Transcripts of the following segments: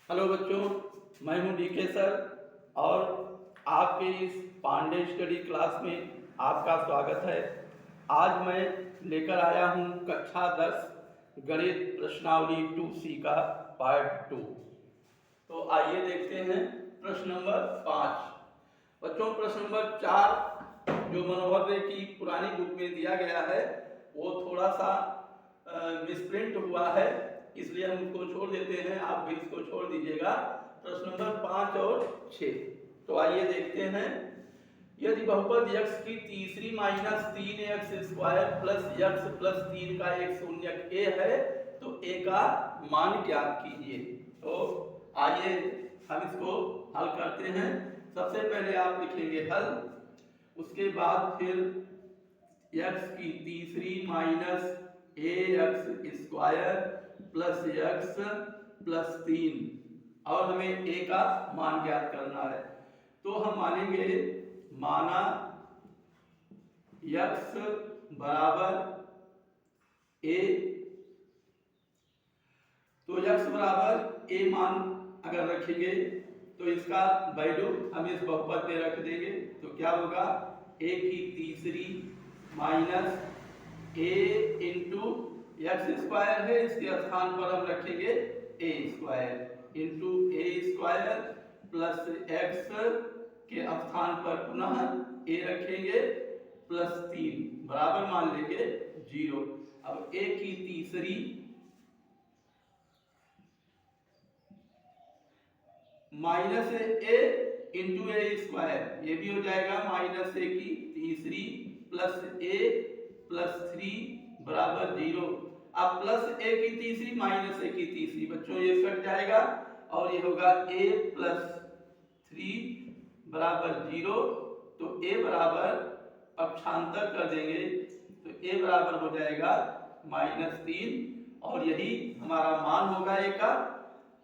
Hello बच्चों, मैं हूं डीके सर और आपके इस पांडे स्टडी क्लास में आपका स्वागत है। आज मैं लेकर आया हूं कक्षा 10 गणित प्रश्नावली 2C का पार्ट 2। तो आइए देखते हैं प्रश्न नंबर 5। बच्चों, प्रश्न नंबर 4 जो मनोहर रे की पुरानी बुक में दिया गया है वो थोड़ा सा मिसप्रिंट हुआ है, इसलिए हम उसको छोड़ देते हैं। आप भी इसको छोड़ दीजिएगा। प्रश्न नंबर 5 और 6। तो आइए देखते हैं। यदि बहुपद x की तीसरी minus 3x square plus x plus 3 का एक शून्यक a है तो a का मान ज्ञात कीजिए। तो आइए हम इसको हल करते हैं। सबसे पहले आप लिखेंगे हल, उसके बाद फिर x की तीसरी minus ax square plus x plus 3 और हमें a का मान ज्ञात करना है। तो हम मानेंगे माना x बराबर a, तो x बराबर a मान अगर रखेंगे तो इसका वैल्यू हम इस बहुपद में रख देंगे। तो क्या होगा, a की तीसरी minus a into x square है, इसके स्थान पर हम रखेंगे a square into a square plus x के स्थान पर पुनः a रखेंगे प्लस 3 बराबर मान लेंगे 0। अब a की तीसरी minus a into a square, ये भी हो जाएगा माइनस a की तीसरी प्लस a प्लस 3 बराबर 0। अब प्लस a की तीसरी माइनस a की तीसरी, बच्चों ये कट जाएगा और ये होगा a प्लस 3 बराबर 0। तो a बराबर पक्षांतर कर देंगे तो a बराबर हो जाएगा माइनस 3 और यही हमारा मान होगा a का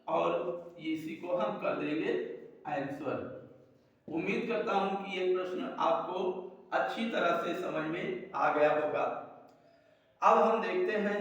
और इसी को हम कर देंगे आंसर। उम्मीद करता हूं कि ये प्रश्न आपको अच्छी तरह से समझ में आ गया होगा। अब हम देखते हैं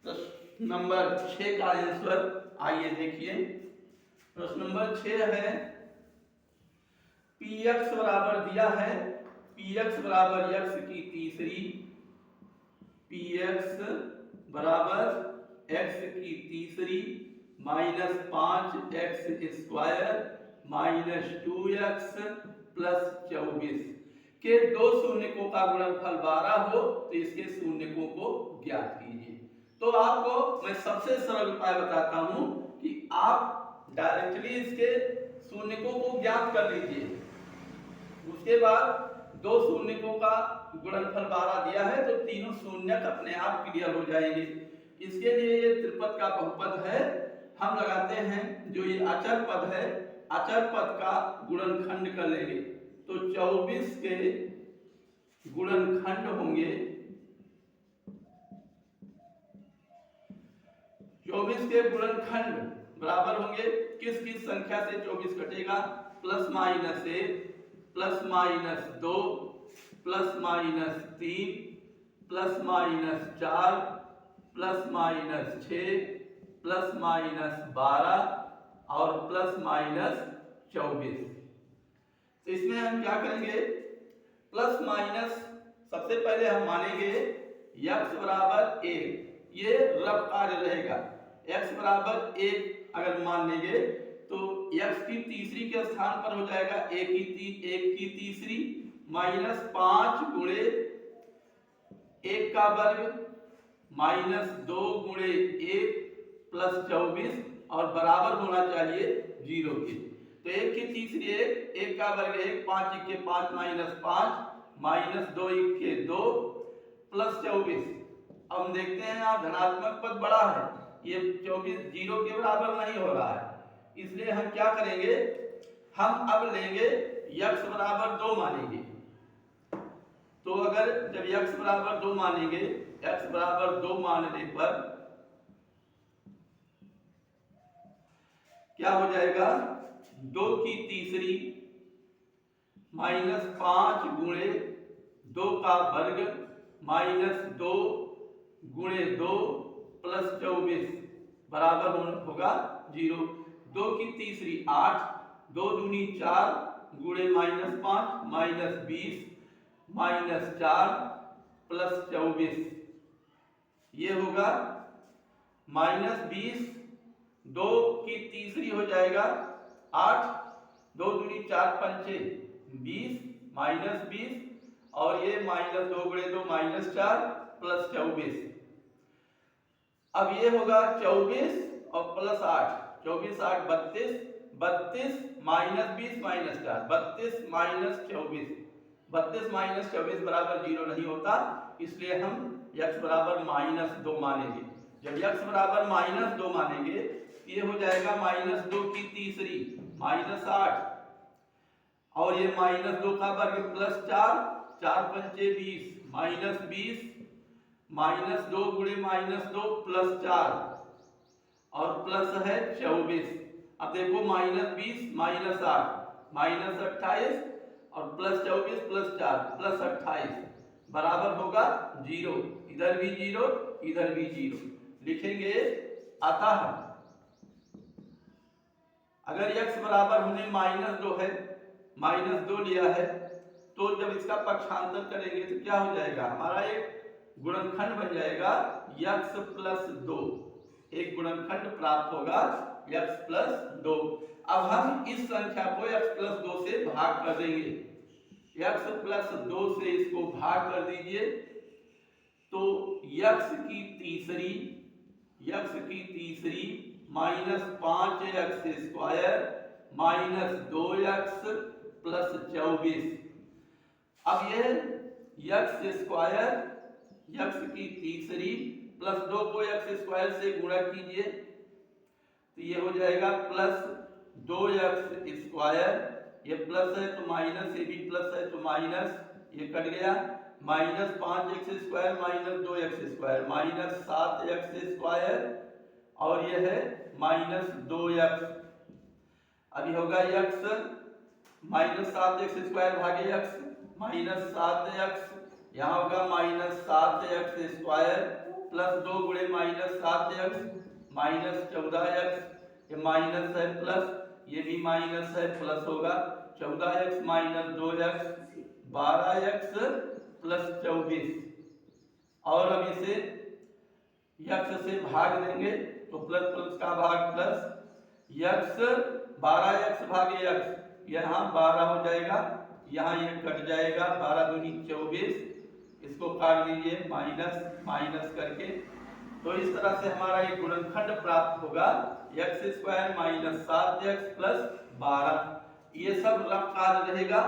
प्रश्न नंबर 6 का आंसर। आइए देखिए, प्रश्न नंबर 6 है px बराबर दिया है, px बराबर x की तीसरी, px बराबर x की तीसरी minus 5x square minus 2x plus 24 के दो शून्यकों का गुणनफल 12 हो तो इसके शून्यकों को ज्ञात कीजिए। तो आपको मैं सबसे सरल उपाय बताता हूं कि आप डायरेक्टली इसके शून्यकों को ज्ञात कर लीजिए। उसके बाद दो शून्यकों का गुणनफल 12 दिया है तो तीनों शून्यक अपने आप क्लियर हो जाएंगे। इसके लिए ये त्रिपद का बहुपद है, हम लगाते हैं। जो ये अचर पद है, अचर पद का गुणनखंड कर लेंगे तो 24 के गुणनखंड होंगे, 24 के गुणनखंड बराबर होंगे किस किस संख्या से 24 कटेगा, plus minus 1 plus minus 2 plus minus 3 plus minus 4 plus minus 6 plus minus 12 और प्लस माइनस 24। तो इसमें हम क्या करेंगे, प्लस माइनस सबसे पहले हम मानेंगे x बराबर 1, ये रफ कार्य रहेगा। x बराबर 1 अगर मान लेंगे तो x की तीसरी के स्थान पर हो जाएगा 1 की तीसरी माइनस 5 गुणे 1 का वर्ग माइनस 2 गुणे 1 प्लस 24 और बराबर होना चाहिए 0 के। तो 1 की तीसरी 1 का वर्ग 1, 5 1 के 5 माइनस 5 माइनस 2 1 के 2 प्लस 24। अब हम देखते हैं यहाँ धनात्मक पद बड़ा है, ये 24 0 के बराबर नहीं हो रहा है, इसलिए हम क्या करेंगे, हम अब लेंगे x बराबर 2 मानेंगे। तो अगर जब x बराबर 2 मानेंगे, x बराबर 2 मानने पर क्या हो जाएगा, 2 की तीसरी माइनस 5 गुणे 2 का वर्ग माइनस 2 गुणे 2 प्लस 24 बराबर होगा 0। 2 की तीसरी 8, 2 दूनी 4 गुणे -5 -20 -4 +24, ये होगा -20, 2 की तीसरी हो जाएगा 8, 2 दूनी 4 पंचे 20 -20 और ये -2 गुणे 2 -4 +24। अब ये होगा 24 और +8, 24 8 32, 32 -20 -4 32 -24, 32 -24 बराबर 0 नहीं होता, इसलिए हम x बराबर -2 मानेंगे। जब x बराबर -2 मानेंगे ये हो जाएगा -2 की तीसरी -8 और ये -2 का वर्ग +4, 4 पंचे 20 -20 -2 गुणे -2 +4 और प्लस है 24। अब देखो -20 -8 -28 और +24 +4 +28 बराबर होगा 0। इधर भी 0 इधर भी 0 लिखेंगे। अतः अगर x बराबर हमने -2 है, -2 लिया है, तो जब इसका पक्षांतर करेंगे तो क्या हो जाएगा, हमारा एक गुणनखंड बन जाएगा x + 2, एक गुणनखंड प्राप्त होगा x + 2। अब हम इस संख्या को x + 2 से भाग कर देंगे, x + 2 से इसको भाग कर दीजिए तो x की तीसरी -5x² -2x + 24। अब ये x की तीसरी प्लस 2 को x² से गुणा कीजिए तो ये हो जाएगा +2x², ये प्लस है तो माइनस, ये भी प्लस है तो माइनस, ये कट गया, -5x² -2x² -7x² और ये है -2x। अभी होगा x -7x² भागे x -7x, यहाँ होगा -7x² प्लस 2 गुणे -7x -14x, ये माइनस है प्लस, ये भी माइनस है प्लस होगा 14x -2x 12x + 24। और अब इसे x से भाग देंगे तो प्लस प्लस का भाग प्लस, x 12x भागे x, यहाँ 12 हो जाएगा, यहाँ ये कट जाएगा, 12 दूनी 24, इसको काट दीजिए माइनस माइनस करके। तो इस तरह से हमारा एक गुणनखंड प्राप्त होगा x² -7x + 12। ये सब रफ कार्य रहेगा,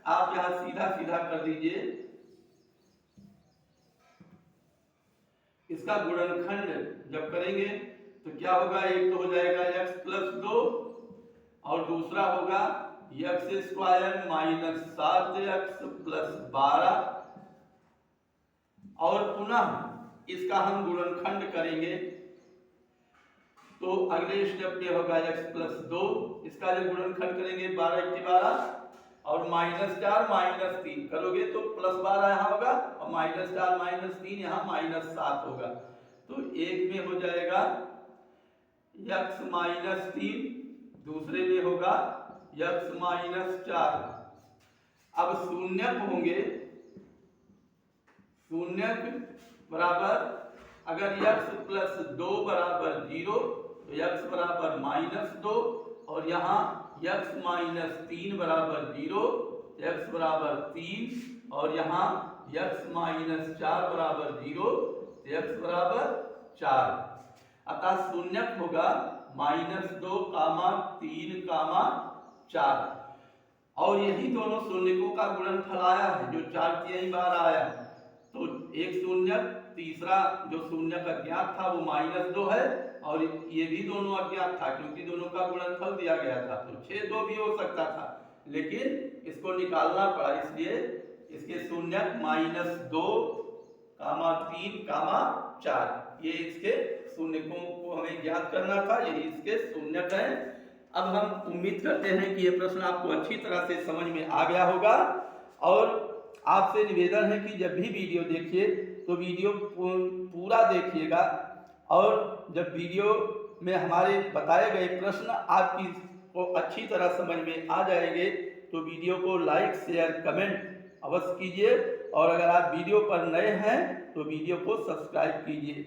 आप यहाँ सीधा सीधा कर दीजिए। इसका गुणनखंड जब करेंगे तो क्या होगा, एक तो हो जाएगा x + 2 और दूसरा होगा x² -7x + 12 और पुनः इसका हम गुणनखंड करेंगे तो अगले स्टेप पे होगा x + 2, इसका जब गुणनखंड करेंगे 12 × 12 और -4 -3 करोगे तो +12 यहाँ होगा और -4 -3 यहाँ -7 होगा, तो एक में हो जाएगा x - 3, दूसरे में होगा x - 4। अब शून्यक होंगे, शून्यक बराबर अगर x + 2 बराबर 0 तो x बराबर -2 और यहाँ x - 3 बराबर 0, x बराबर 3 और यहाँ x - 4 बराबर 0, x बराबर 4। अतः शून्यक होगा -2, -3, -4 और यही दोनों शून्यकों का गुणनफल आया है जो 4 बार आया है। तो एक शून्यक, तीसरा जो शून्यक अज्ञात था वो -2 है और ये भी दोनों अज्ञात था क्योंकि दोनों का गुणनफल दिया गया था, तो 6 2 भी हो सकता था लेकिन इसको निकालना पड़ा, इसलिए इसके शून्यक -2, -3, -4 ये इसके शून्यकों को हमें ज्ञात करना था, यही इसके शून्यक हैं। अब हम उम्मीद करते हैं कि ये प्रश्न आपको अच्छी तरह से समझ में आ गया होगा और आपसे निवेदन है कि जब भी वीडियो देखिए तो वीडियो पूरा देखिएगा और जब वीडियो में हमारे बताए गए प्रश्न आपकी को अच्छी तरह समझ में आ जाएंगे तो वीडियो को लाइक शेयर कमेंट अवश्य कीजिए और अगर आप वीडियो पर नए हैं तो वीडियो को सब्सक्राइब कीजिए।